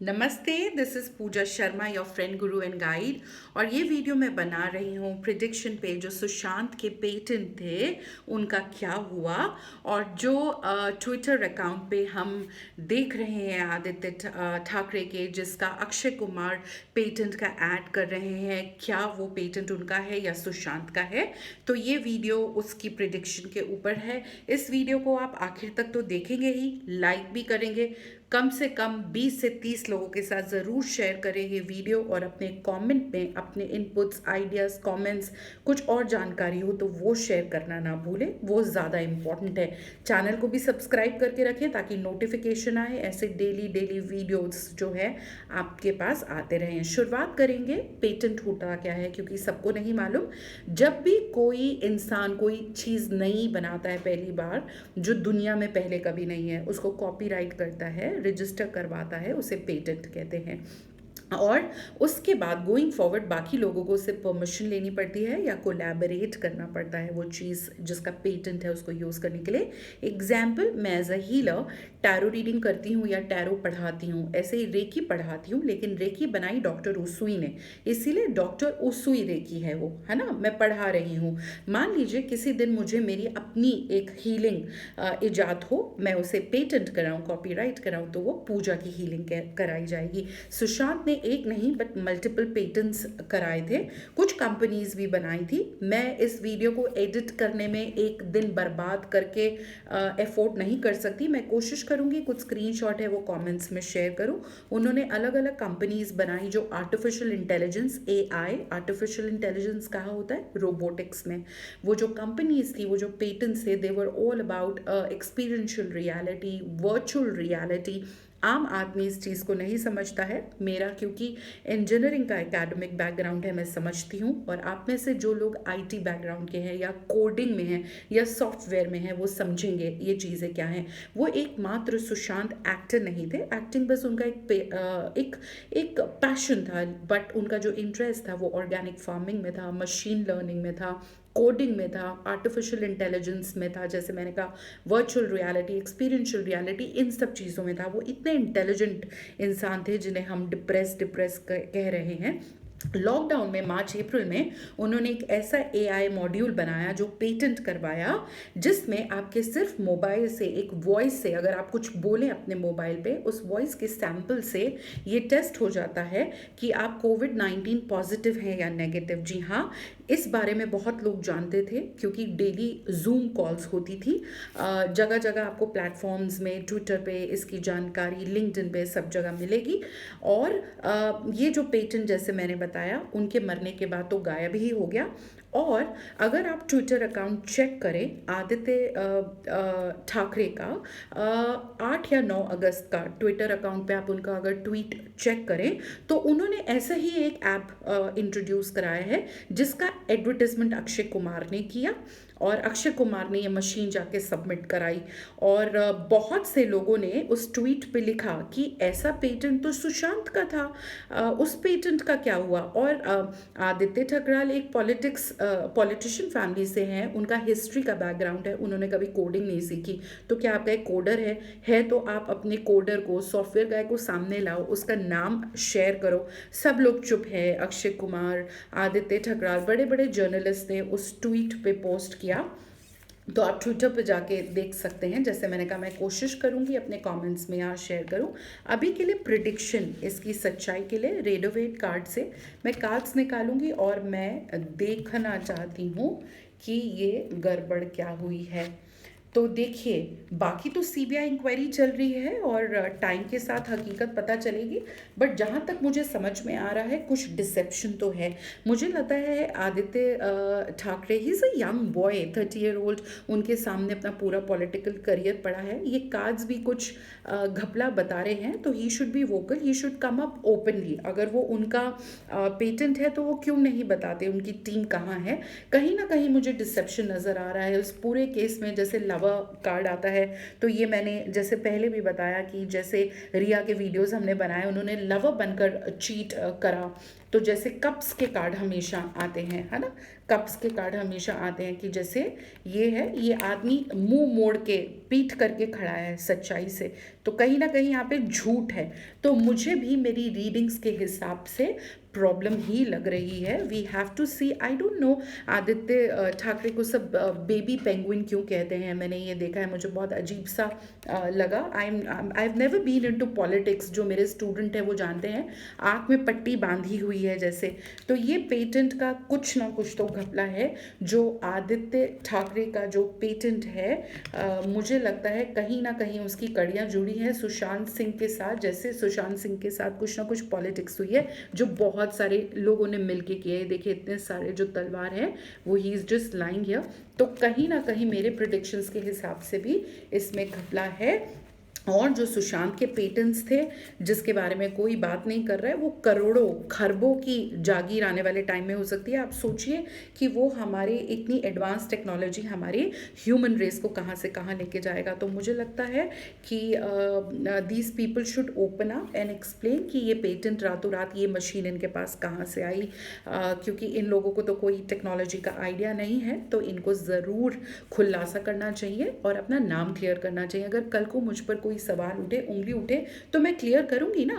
नमस्ते, this is Pooja Sharma, your friend guru and guide. और ये वीडियो मैं बना रही हूँ प्रिडिक्शन पे। जो सुशांत के पेटेंट थे उनका क्या हुआ, और जो ट्विटर अकाउंट पे हम देख रहे हैं आदित्य ठाकरे के, जिसका अक्षय कुमार पेटेंट का ऐड कर रहे हैं, क्या वो पेटेंट उनका है या सुशांत का है। तो ये वीडियो उसकी प्रिडिक्शन के ऊपर है। इस वीडियो को आप आखिर तक तो देखेंगे ही, लाइक भी करेंगे, कम से कम 20 से 30 लोगों के साथ ज़रूर शेयर करें ये वीडियो, और अपने कमेंट में अपने इनपुट्स, आइडियाज़, कमेंट्स, कुछ और जानकारी हो तो वो शेयर करना ना भूलें, वो ज़्यादा इम्पॉर्टेंट है। चैनल को भी सब्सक्राइब करके रखें ताकि नोटिफिकेशन आए, ऐसे डेली वीडियोस जो है आपके पास आते रहें। शुरुआत करेंगे पेटेंट होता क्या है, क्योंकि सबको नहीं मालूम। जब भी कोई इंसान कोई चीज़ नई बनाता है पहली बार, जो दुनिया में पहले कभी नहीं है, उसको कॉपीराइट करता है, रजिस्टर करवाता है, उसे पेटेंट कहते हैं। और उसके बाद गोइंग फॉरवर्ड बाकी लोगों को उससे परमिशन लेनी पड़ती है या कोलैबोरेट करना पड़ता है वो चीज़ जिसका पेटेंट है उसको यूज़ करने के लिए। एग्जाम्पल, मैं as a healer tarot reading करती हूँ या टैरो पढ़ाती हूँ, ऐसे ही रेकी पढ़ाती हूँ, लेकिन रेकी बनाई डॉक्टर उसूई ने, इसीलिए डॉक्टर उसूई रेकी है वो, है ना। मैं पढ़ा रही हूँ। मान लीजिए किसी दिन मुझे मेरी अपनी एक हीलिंग इजाद हो, मैं उसे पेटेंट कराऊँ, कॉपीराइट कराऊँ, तो वो पूजा की हीलिंग कराई जाएगी। सुशांत ने एक नहीं बट मल्टीपल पेटेंट्स कराए थे, कुछ कंपनीज भी बनाई थी। मैं इस वीडियो को एडिट करने में एक दिन बर्बाद करके एफोर्ड नहीं कर सकती। मैं कोशिश करूंगी कुछ स्क्रीनशॉट है वो कमेंट्स में शेयर करूं। उन्होंने अलग अलग कंपनीज बनाई जो artificial intelligence, AI, artificial intelligence कहा होता है रोबोटिक्स में। वो जो कंपनीज थी, वो जो पेटेंट्स थे, they were all about experiential reality, virtual reality. आम आदमी इस चीज़ को नहीं समझता है। मेरा क्योंकि इंजीनियरिंग का एकेडमिक बैकग्राउंड है, मैं समझती हूँ। और आप में से जो लोग आईटी बैकग्राउंड के हैं या कोडिंग में हैं या सॉफ्टवेयर में हैं, वो समझेंगे ये चीज़ें क्या हैं। वो एकमात्र सुशांत एक्टर नहीं थे, एक्टिंग बस उनका एक पैशन था, बट उनका जो इंटरेस्ट था वो ऑर्गेनिक फार्मिंग में था, मशीन लर्निंग में था, कोडिंग में था, आर्टिफिशियल इंटेलिजेंस में था, जैसे मैंने कहा वर्चुअल रियलिटी, एक्सपीरियंशियल रियलिटी, इन सब चीज़ों में था। वो इतने इंटेलिजेंट इंसान थे जिन्हें हम डिप्रेस कह रहे हैं। लॉकडाउन में मार्च अप्रैल में उन्होंने एक ऐसा एआई मॉड्यूल बनाया जो पेटेंट करवाया, जिसमें आपके सिर्फ मोबाइल से, एक वॉइस से, अगर आप कुछ बोलें अपने मोबाइल पे, उस वॉइस के सैंपल से ये टेस्ट हो जाता है कि आप कोविड-19 पॉजिटिव हैं या नेगेटिव। जी हाँ, इस बारे में बहुत लोग जानते थे क्योंकि डेली जूम कॉल्स होती थी। जगह जगह आपको प्लेटफॉर्म्स में, ट्विटर पे इसकी जानकारी, लिंक्डइन पे, सब जगह मिलेगी। और ये जो पेटेंट जैसे मैंने बताया, उनके मरने के बाद तो गायब ही हो गया। और अगर आप ट्विटर अकाउंट चेक करें आदित्य ठाकरे का, 8 या 9 अगस्त का ट्विटर अकाउंट पे आप उनका अगर ट्वीट चेक करें तो उन्होंने ऐसा ही एक ऐप इंट्रोड्यूस कराया है जिसका एडवर्टाइजमेंट अक्षय कुमार ने किया, और अक्षय कुमार ने ये मशीन जाके सबमिट कराई। और बहुत से लोगों ने उस ट्वीट पे लिखा कि ऐसा पेटेंट तो सुशांत का था, उस पेटेंट का क्या हुआ। और आदित्य ठकराल एक पॉलिटिशियन फैमिली से हैं, उनका हिस्ट्री का बैकग्राउंड है, उन्होंने कभी कोडिंग नहीं सीखी। तो क्या आपका एक कोडर है तो आप अपने कोडर को, सॉफ्टवेयर गाय को सामने लाओ, उसका नाम शेयर करो। सब लोग चुप है। अक्षय कुमार, आदित्य ठकराल, बड़े बड़े जर्नलिस्ट ने उस ट्वीट पे पोस्ट किया, तो आप ट्विटर पे जाके देख सकते हैं। जैसे मैंने कहा, मैं कोशिश करूंगी अपने कमेंट्स में यहाँ शेयर करूं। अभी के लिए प्रिडिक्शन, इसकी सच्चाई के लिए रेडोवेट कार्ड से मैं कार्ड्स निकालूंगी और मैं देखना चाहती हूँ कि ये गड़बड़ क्या हुई है। तो देखिए, बाकी तो सीबीआई इंक्वायरी चल रही है और टाइम के साथ हकीकत पता चलेगी। बट जहाँ तक मुझे समझ में आ रहा है, कुछ डिसेप्शन तो है। मुझे लगता है Aditya Thackeray, he is a young boy, 30 year old, उनके सामने अपना पूरा पॉलिटिकल करियर पड़ा है। ये कार्ड्स भी कुछ घपला बता रहे हैं, तो he should be vocal, he should come up openly. अगर वो उनका पेटेंट है तो वो क्यों नहीं बताते, उनकी टीम कहाँ है। कहीं ना कहीं मुझे डिसेप्शन नज़र आ रहा है उस पूरे केस में। जैसे लवा कार्ड आता है, तो ये मैंने जैसे पहले भी बताया कि जैसे रिया के वीडियोस हमने बनाए, उन्होंने लवा बनकर चीट करा। तो जैसे कप्स के कार्ड हमेशा आते हैं, है ना, कप्स के कार्ड हमेशा आते हैं कि जैसे ये है, ये आदमी मुंह मोड़ के पीठ करके खड़ा है सच्चाई से, तो कहीं ना कहीं यहाँ पे झूठ है। तो मुझे भी मेरी रीडिंग्स के हिसाब से प्रॉब्लम ही लग रही है। We have to see, I don't know Aaditya Thackeray को सब बेबी पेंगुइन क्यों कहते हैं, मैंने ये देखा है, मुझे बहुत अजीब सा लगा। I have never been into politics, जो मेरे स्टूडेंट हैं वो जानते हैं, आँख में पट्टी बांधी हुई है जैसे। तो ये पेटेंट का कुछ ना कुछ तो घपला है। जो आदित्य ठाकरे का जो पेटेंट है, मुझे लगता है कहीं ना कहीं उसकी कड़ियाँ जुड़ी हैं सुशांत सिंह के साथ। जैसे सुशांत सिंह के साथ कुछ ना कुछ पॉलिटिक्स हुई है जो बहुत सारे लोगों ने मिलके किए हैं। देखिए इतने सारे जो तलवार हैं वो he is just lying here. तो कहीं ना कहीं मेरे प्रिडिक्शंस के हिसाब से भी इसमें घपला है। और जो सुशांत के पेटेंट्स थे जिसके बारे में कोई बात नहीं कर रहा है, वो करोड़ों खरबों की जागीर आने वाले टाइम में हो सकती है। आप सोचिए कि वो हमारे इतनी एडवांस टेक्नोलॉजी हमारे ह्यूमन रेस को कहाँ से कहाँ लेके जाएगा। तो मुझे लगता है कि these people should open up and explain कि ये पेटेंट रातों रात ये मशीन इनके पास कहाँ से आई, क्योंकि इन लोगों को तो कोई टेक्नोलॉजी का आइडिया नहीं है। तो इनको ज़रूर खुलासा करना चाहिए और अपना नाम क्लियर करना चाहिए। अगर कल को मुझ पर कोई सवाल उठे, उंगली उठे, तो मैं क्लियर करूंगी ना।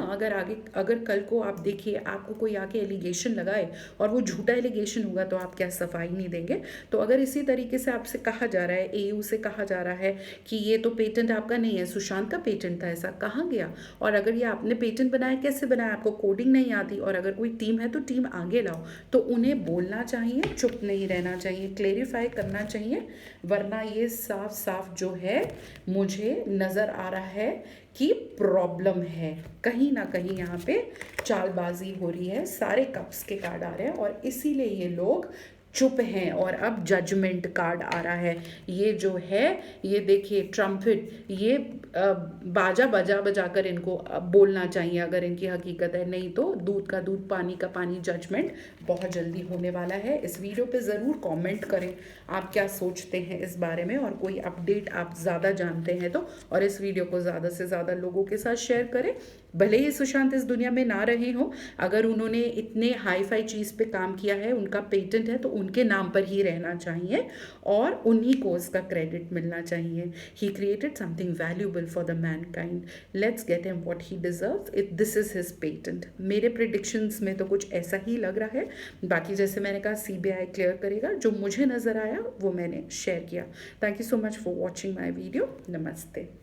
अगर कल को आप देखिए आपको कोई आके एलिगेशन लगाए और वो झूठा एलिगेशन होगा तो आप क्या सफाई नहीं देंगे। तो अगर इसी तरीके से आपसे कहा जा रहा है, एयू से कहा जा रहा है कि ये तो पेटेंट आपका नहीं है, सुशांत का पेटेंट था, ऐसा कहाँ गया? और अगर ये आपने पेटेंट बनाया, कैसे बनाया? आपको कोडिंग नहीं आती, और अगर कोई टीम है तो टीम आगे लाओ। तो उन्हें बोलना चाहिए, चुप नहीं रहना चाहिए, क्लेरिफाई करना चाहिए। वरना ये साफ साफ जो है मुझे नज़र आ रहा है कि प्रॉब्लम है, कहीं ना कहीं यहाँ पे चालबाजी हो रही है। सारे कप्स के कार्ड आ रहे हैं और इसीलिए ये लोग चुप हैं। और अब जजमेंट कार्ड आ रहा है। ये जो है, ये देखिए ट्रम्पेट, ये बाजा बजा बजा कर इनको बोलना चाहिए अगर इनकी हकीकत है। नहीं तो दूध का दूध पानी का पानी जजमेंट बहुत जल्दी होने वाला है। इस वीडियो पे ज़रूर कमेंट करें आप क्या सोचते हैं इस बारे में, और कोई अपडेट आप ज़्यादा जानते हैं तो। और इस वीडियो को ज़्यादा से ज़्यादा लोगों के साथ शेयर करें। भले ही सुशांत इस दुनिया में ना रहे हों, अगर उन्होंने इतने हाई फाई चीज़ पे काम किया है, उनका पेटेंट है, तो उनके नाम पर ही रहना चाहिए और उन्हीं को उसका क्रेडिट मिलना चाहिए। He created something valuable for the Mankind, let's get him what he deserves, it this is his patent. मेरे प्रिडिक्शंस में तो कुछ ऐसा ही लग रहा है। बाकी जैसे मैंने कहा सीबीआई क्लियर करेगा, जो मुझे नज़र आया वो मैंने शेयर किया। Thank you so much for watching my video. नमस्ते।